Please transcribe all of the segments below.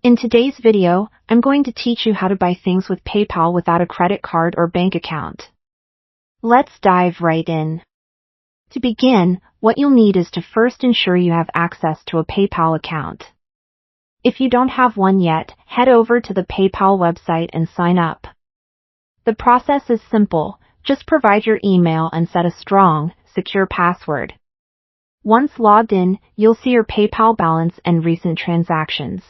In today's video, I'm going to teach you how to buy things with PayPal without a credit card or bank account. Let's dive right in. To begin, what you'll need is to first ensure you have access to a PayPal account. If you don't have one yet, head over to the PayPal website and sign up. The process is simple. Just provide your email and set a strong, secure password. Once logged in, you'll see your PayPal balance and recent transactions.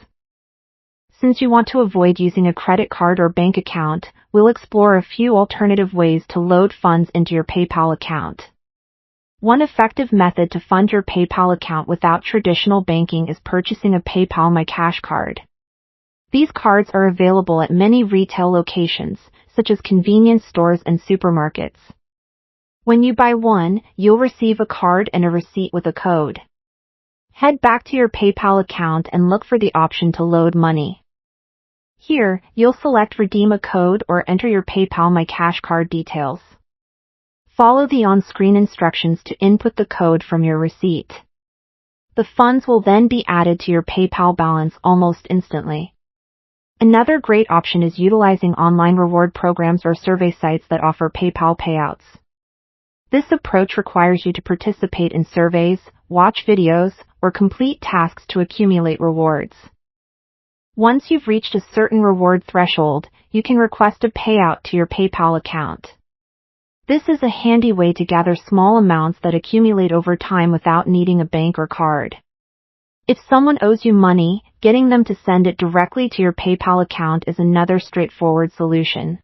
Since you want to avoid using a credit card or bank account, we'll explore a few alternative ways to load funds into your PayPal account. One effective method to fund your PayPal account without traditional banking is purchasing a PayPal My Cash card. These cards are available at many retail locations, such as convenience stores and supermarkets. When you buy one, you'll receive a card and a receipt with a code. Head back to your PayPal account and look for the option to load money. Here, you'll select Redeem a Code or enter your PayPal My Cash card details. Follow the on-screen instructions to input the code from your receipt. The funds will then be added to your PayPal balance almost instantly. Another great option is utilizing online reward programs or survey sites that offer PayPal payouts. This approach requires you to participate in surveys, watch videos, or complete tasks to accumulate rewards. Once you've reached a certain reward threshold, you can request a payout to your PayPal account. This is a handy way to gather small amounts that accumulate over time without needing a bank or card. If someone owes you money, getting them to send it directly to your PayPal account is another straightforward solution.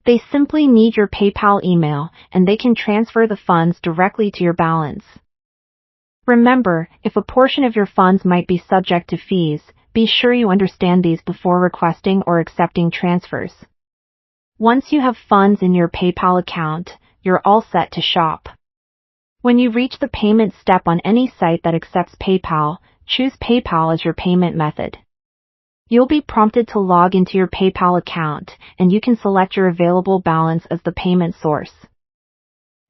They simply need your PayPal email, and they can transfer the funds directly to your balance. Remember, if a portion of your funds might be subject to fees, be sure you understand these before requesting or accepting transfers. Once you have funds in your PayPal account, you're all set to shop. When you reach the payment step on any site that accepts PayPal, choose PayPal as your payment method. You'll be prompted to log into your PayPal account, and you can select your available balance as the payment source.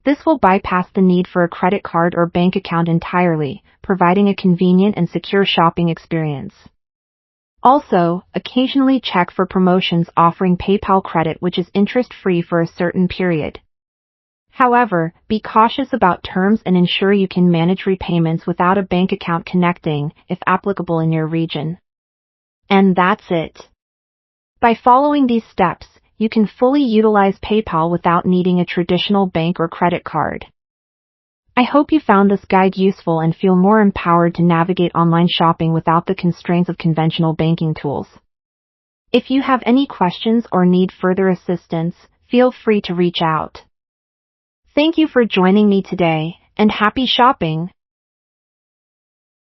This will bypass the need for a credit card or bank account entirely, providing a convenient and secure shopping experience. Also, occasionally check for promotions offering PayPal credit, which is interest-free for a certain period. However, be cautious about terms and ensure you can manage repayments without a bank account connecting, if applicable in your region. And that's it. By following these steps, you can fully utilize PayPal without needing a traditional bank or credit card. I hope you found this guide useful and feel more empowered to navigate online shopping without the constraints of conventional banking tools. If you have any questions or need further assistance, feel free to reach out. Thank you for joining me today, and happy shopping!